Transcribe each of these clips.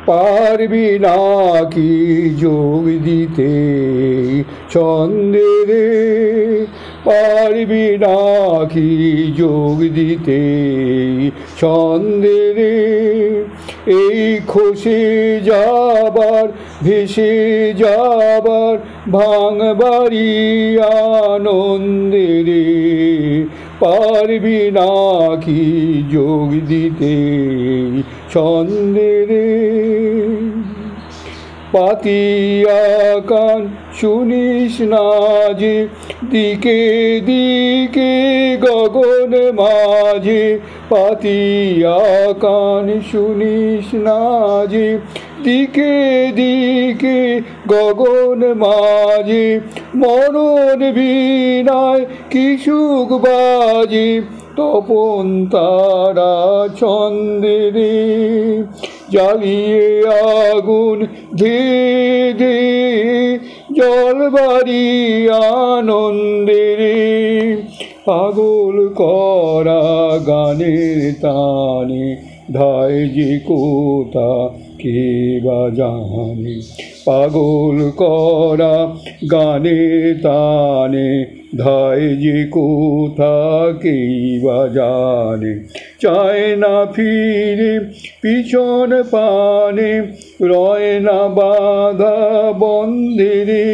পারবি নাকি যোগ দিতে ছন্দে রে, পারবি নাকি যোগ দিতে ছন্দে রে। এই খসে যাবার ভেসে যাবার ভাঙবারি আনন্দে রে, পারবি নাকি যোগ দিতে ছন্দে রে। পাতিয়া কান শুনিস না যে দিকে দিকে গগন মাঝে, পাতিয়া কান শুনিস না যে দিকে দিকে গগন মাঝে, মরণ বীণায় কি সুখ বাজে তপন তারা ছন্দে রে। জ্বালিয়ে আগুন ধে ধে জলবারি আনন্দে রে, পাগল করা গানের তানে ধায় যে কোথা কে বা জানে। পাগল করা গানের তানে ধায় যে কোথা কেই বা জানে। চায় না ফিরে পিছন পানে, রয় না বাধা বন্ধে রে,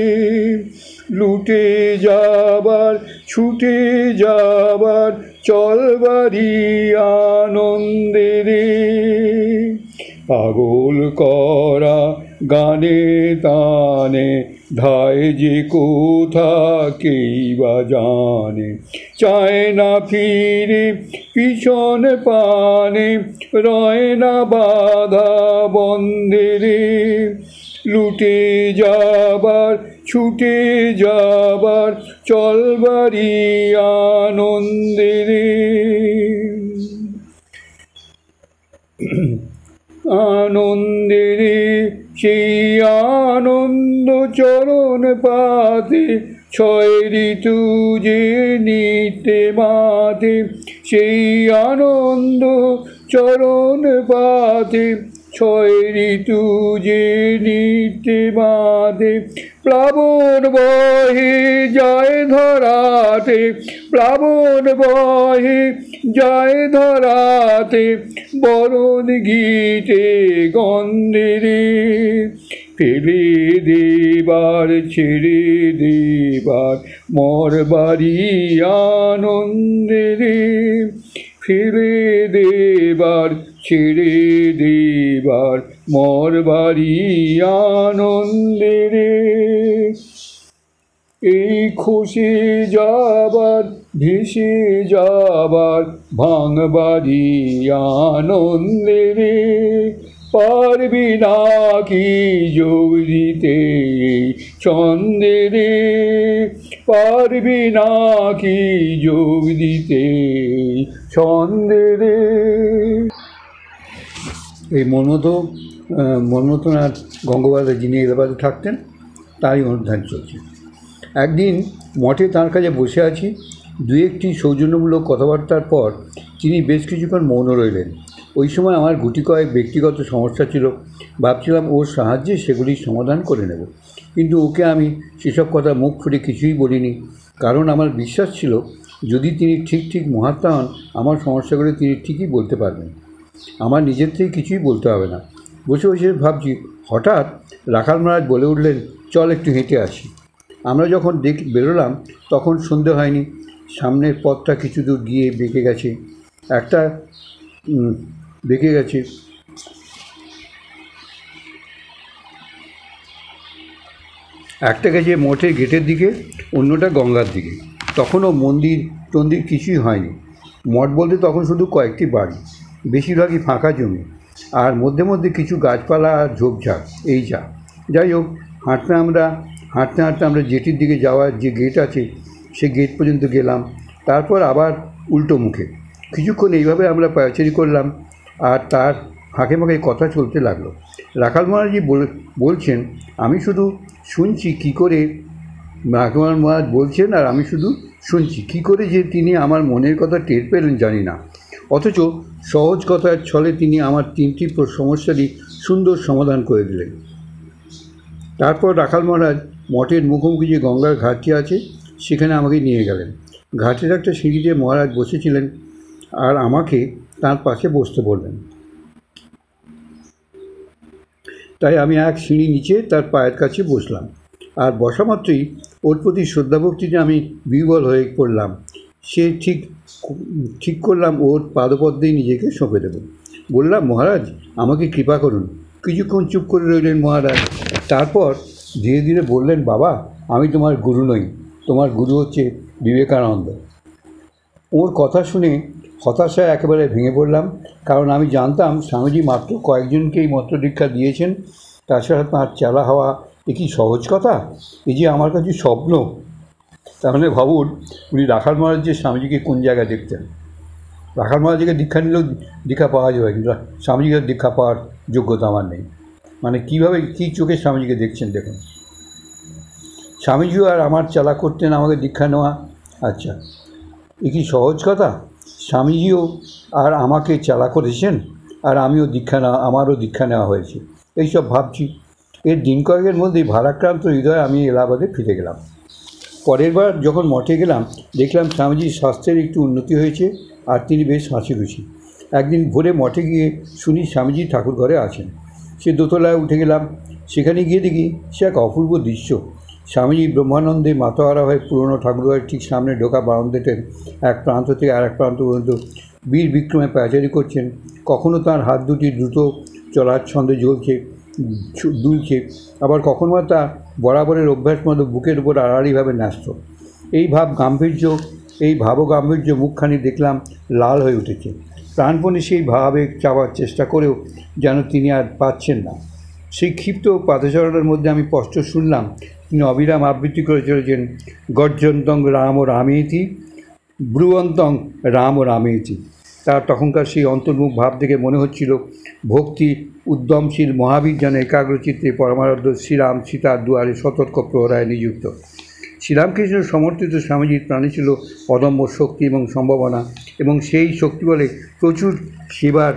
লুটে যাবার ছুটে যাবার চলবারি আনন্দে রে। পাগল করা গানে তানে ধায় যে কোথা কেই বা জানে। চায় না ফিরে পিছন পানে, রয় না বাধা বন্ধে রে, লুটে যাবার ছুটে যাবার চলবারি আনন্দে রে। আনন্দে রে সেই আনন্দ চরণ পাতে, ছয় ঋতু যে নিতে মাতে, সেই আনন্দ চরণ পাতে, ছয় ঋতু যে নিতে মাতে। প্লাবন বহে যায় ধরাতে, প্লাবন বহে যায় ধরাতে, বরণ গীতে গন্ধে রে, ফেলে দেবার ছেড়ে দেবার মর বাড়ি আনন্দে রে, ফেলে দেবার ছেড়ে দেবার মর বাড়ি আনন্দে রে। এই খসে যাবার ভেসে যাবার ভাঙবারি আনন্দে রে, পারবি নাকি যোগ দিতে ছন্দে রে, পারবি নাকি যোগ দিতে ছন্দে রে। এই মনমতনাথ গঙ্গোপাধ্যায় যিনি এলাকাতে থাকতেন তারই অনুধ্যান চলছে। একদিন মঠে তাঁর কাছে বসে আছি, দু একটি সৌজন্যমূলক কথাবার্তার পর তিনি বেশ কিছুক্ষণ মৌন রইলেন। ওই সময় আমার গুটি কয়েক ব্যক্তিগত সমস্যা ছিল, ভাবছিলাম ওর সাহায্যে সেগুলির সমাধান করে নেব, কিন্তু ওকে আমি সেসব কথা মুখ ফুটে কিছুই বলিনি, কারণ আমার বিশ্বাস ছিল যদি তিনি ঠিক মহাত্মা হন আমার সমস্যাগুলো তিনি ঠিকই বলতে পারবেন, আমার নিজের থেকে কিছুই বলতে হবে না। বসে বসে ভাবছি, হঠাৎ রাখাল মহারাজ বলে উঠলেন, চল একটু হেঁটে আসি। আমরা যখন বেরোলাম তখন সন্ধে হয়নি, সামনের পথটা কিছু দূর গিয়ে বেঁকে গেছে, একটা গেছে মঠের গেটের দিকে, অন্যটা গঙ্গার দিকে। তখনও মন্দির টন্দির কিছুই হয়নি, মঠ বলতে তখন শুধু কয়েকটি বাড়ি, বেশিরভাগই ফাঁকা জমি, আর মধ্যে মধ্যে কিছু গাছপালা আর ঝোপঝাড়, এই যা। যাই হোক, হাঁটতে হাঁটতে আমরা জেটির দিকে যাওয়ার যে গেট আছে সে গেট পর্যন্ত গেলাম, তারপর আবার উল্টো মুখে। কিছুক্ষণ এইভাবে আমরা পায়চারি করলাম, আর তার ফাঁকে ফাঁকে কথা চলতে লাগলো। রাখাল মহারাজজি বলছেন, আমি শুধু শুনছি কী করে, রাখাল মহারাজ বলছেন আর আমি শুধু শুনছি কী করে যে তিনি আমার মনের কথা টের পেলেন জানি না, অথচ সহজ কথার ছলে তিনি আমার তিনটি সমস্যারই সুন্দর সমাধান করে দিলেন। তারপর রাখাল মহারাজ মঠের মুখোমুখি যে গঙ্গার ঘাটটি আছে সেখানে আমাকে নিয়ে গেলেন। ঘাটের একটা সিঁড়িতে মহারাজ বসেছিলেন আর আমাকে তার পাশে বসতে বললেন। তাই আমি এক সিঁড়ি নিচে তার পায়ের কাছে বসলাম, আর বসা মাত্রই ওর প্রতি শ্রদ্ধাভক্তিতে আমি বিহ্বল হয়ে পড়লাম। সে ঠিক করলাম ওর পাদপদ্মেই নিজেকে সঁপে দেব। বললাম, মহারাজ আমাকে কৃপা করুন। কিছুক্ষণ চুপ করে রইলেন মহারাজ। তারপর ধীরে ধীরে বললেন, বাবা আমি তোমার গুরু নই, তোমার গুরু হচ্ছে বিবেকানন্দ। ওর কথা শুনে হতাশায় একেবারে ভেঙে পড়লাম, কারণ আমি জানতাম স্বামীজি মাত্র কয়েকজনকেই মন্ত্র দীক্ষা দিয়েছেন, তাছাড়া তাঁর চেলা হওয়া এ কি সহজ কথা? এই যে আমার কাছে স্বপ্ন। তাহলে ভাবুন উনি রাখাল মহারাজ যে স্বামীজিকে কোন জায়গায় দেখতেন। রাখাল মহারাজকে দীক্ষা নিলেও দীক্ষা পাওয়া যাবে, কিন্তু স্বামীজিকে দীক্ষা পাওয়ার যোগ্যতা আমার নেই। মানে কীভাবে কী চোখে স্বামীজিকে দেখছেন দেখুন। স্বামীজিও আর আমার চেলা করতেন আমাকে দীক্ষা নেওয়া। আচ্ছা, এ কি সহজ কথা? স্বামীজিও আর আমাকে চেলা করেছেন, আর আমিও আমারও দীক্ষা নেওয়া হয়েছে, এইসব ভাবছি। এর দিন কয়েকের মধ্যেই ভারাক্রান্ত হৃদয়ে আমি এলাহাবাদে ফিরে গেলাম। পরের বার যখন মঠে গেলাম দেখলাম স্বামীজির স্বাস্থ্যের একটু উন্নতি হয়েছে আর তিনি বেশ হাসিখুশি। একদিন ভোরে মঠে গিয়ে শুনি স্বামীজি ঠাকুর ঘরে আছেন। সে দোতলায় উঠে গেলাম। সেখানে গিয়ে দেখি সে এক অপূর্ব দৃশ্য। স্বামীজি ব্রহ্মানন্দে মাতোয়ারা হয়ে পুরনো ঠাকুরঘরের ঠিক সামনে ঢোকা বারান্দাতেন এক প্রান্ত থেকে আরেক প্রান্ত পর্যন্ত বীর বিক্রমে পায়চারি করছেন। কখনও তাঁর হাত দুটি দ্রুত চলার ছন্দে দুলছে, আবার কখনো তা বরাবরের অভ্যাস মতো বুকের উপর আড়াআড়িভাবে ন্যস্ত। এই ভাব গাম্ভীর্য মুখখানি দেখলাম লাল হয়ে উঠেছে। প্রাণপণে সেই ভাবে চাওয়ার চেষ্টা করেও যেন তিনি আর পাচ্ছেন না। সেই ক্ষিপ্ত পাদচারণার মধ্যে আমি স্পষ্ট শুনলাম তিনি অবিরাম আবৃত্তি করে চলেছেন, গর্জন্তং রাম ও রামেতি, ব্রুবন্তং রাম ও রামেতি। তার তখনকার সেই অন্তর্মুখ ভাব দেখে মনে হচ্ছিল ভক্তি উদ্যমশীল মহাবীর যেন একাগ্রচিত্তে পরমারাধ্য শ্রীরাম সীতার দুয়ারে সতর্ক প্রহরায় নিযুক্ত। শ্রীরামকৃষ্ণ সমর্থিত স্বামীজির প্রাণে ছিল অদম্য শক্তি এবং সম্ভাবনা, এবং সেই শক্তি বলে প্রচুর সেবার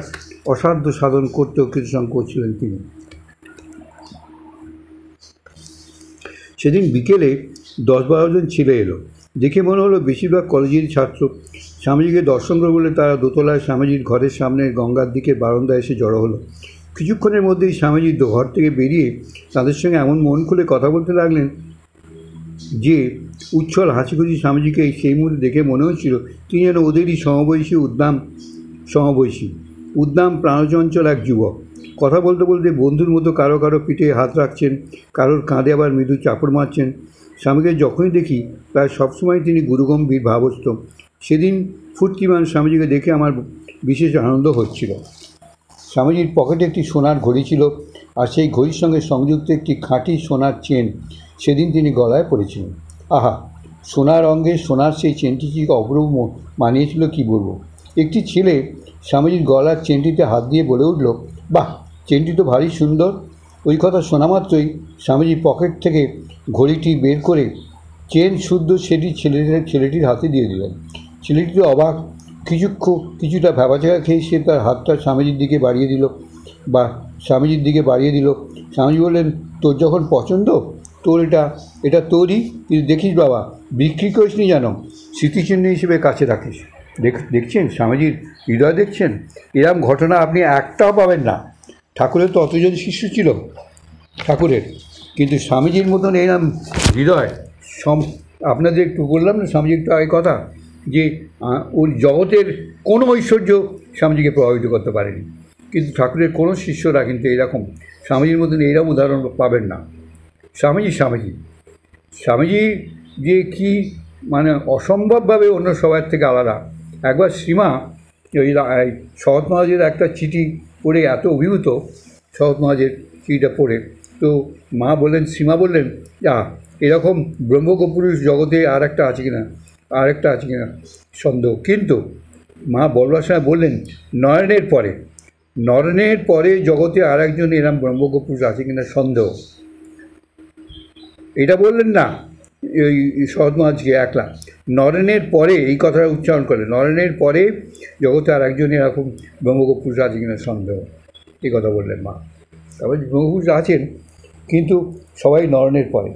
অসাধ্য সাধন করতেও কৃতসংকল্প ছিলেন তিনি। সেদিন বিকেলে 10-12 জন ছেলে এলো। দেখে মনে হলো বেশিরভাগ কলেজের ছাত্র। স্বামীজিকে দর্শন করে বলে তারা দোতলায় স্বামীজির ঘরের সামনে গঙ্গার দিকে বারান্দায় এসে জড়ো হলো। কিছুক্ষণের মধ্যেই স্বামীজি ঘর থেকে বেরিয়ে তাদের সঙ্গে এমন মন খুলে কথা বলতে লাগলেন যে উচ্ছল হাসিখুশি স্বামীজিকে সেই মুহূর্তে দেখে মনে হচ্ছিল তিনি যেন ওদেরই উদ্দাম প্রাণচঞ্চল এক যুবক। কথা বলতে বলতে বন্ধুর মতো কারো কারো পিঠে হাত রাখছেন, কারোর কাঁধে আবার মৃদু চাপড় মারছেন। স্বামীকে যখনই দেখি প্রায় সবসময় তিনি গুরুগম্ভীর ভাবস্থ। সেদিন ফুর্তিমান স্বামীজিকে দেখে আমার বিশেষ আনন্দ হচ্ছিল। স্বামীজির পকেটে একটি সোনার ঘড়ি ছিল, আর সেই ঘড়ির সঙ্গে সংযুক্ত একটি খাঁটি সোনার চেন সেদিন তিনি গলায় পরেছিলেন। আহা, সোনার অঙ্গে সোনার সেই চেনটি কি অপূর্ব মানিয়েছিল কী বলবো। একটি ছেলে স্বামীজির গলার চেনটিতে হাত দিয়ে বলে উঠল, বাহ, চেনটি তো ভারী সুন্দর। ওই কথা শোনা মাত্রই স্বামীজির পকেট থেকে ঘড়িটি বের করে চেন শুদ্ধ সেটি ছেলেটির হাতে দিয়ে দিলেন। ছেলেটি তো অবাক। কিছুটা ভ্যাবাচাকা খেয়ে সে তার হাতটা স্বামীজির দিকে বাড়িয়ে দিল। স্বামীজি বললেন, তোর যখন পছন্দ, তোর এটা তোরই, কিন্তু দেখিস বাবা, বিক্রি করিস নি যেন, স্মৃতিচিহ্ন হিসেবে কাছে রাখিস। দেখছেন স্বামীজির হৃদয় দেখছেন? এরম ঘটনা আপনি একটাও পাবেন না। ঠাকুরের তো অতজন শিষ্য ছিল ঠাকুরের, কিন্তু স্বামীজির মতন এরম হৃদয় আপনাদের একটু বললাম না স্বামীজি একটু আগে কথা, যে ওই জগতের কোনো ঐশ্বর্য স্বামীজিকে প্রভাবিত করতে পারেনি, কিন্তু ঠাকুরের কোনো শিষ্যরা কিন্তু এরকম স্বামীজির মতন এইরকম উদাহরণ পাবেন না। স্বামীজি যে কি মানে অসম্ভবভাবে অন্য সবার থেকে আলাদা। একবার শ্রীমা ওই শরৎ মহারাজের একটা চিঠি পড়ে এত অভিভূত, শরৎ মহারাজের চিঠিটা পড়ে, তো শ্রীমা বললেন, এরকম ব্রহ্মপুরুষ জগতে আরেকটা আছে কিনা সন্দেহ। কিন্তু মা বলবার সময় বললেন, নরেনের পরে জগতে আর একজন এরম ব্রহ্মপুরুষ আছে কিনা সন্দেহ। এটা বললেন না ওই শরৎ মহারাজকে একলা, নরেনের পরে এই কথাটা উচ্চারণ করে, নরেনের পরে জগতে আর একজন এরকম ব্রহ্মপুরুষ আছে কিনা সন্দেহ, এই কথা বললেন মা। তারপর ব্রহ্মপুত্র আছেন, কিন্তু সবাই নরনের পরে।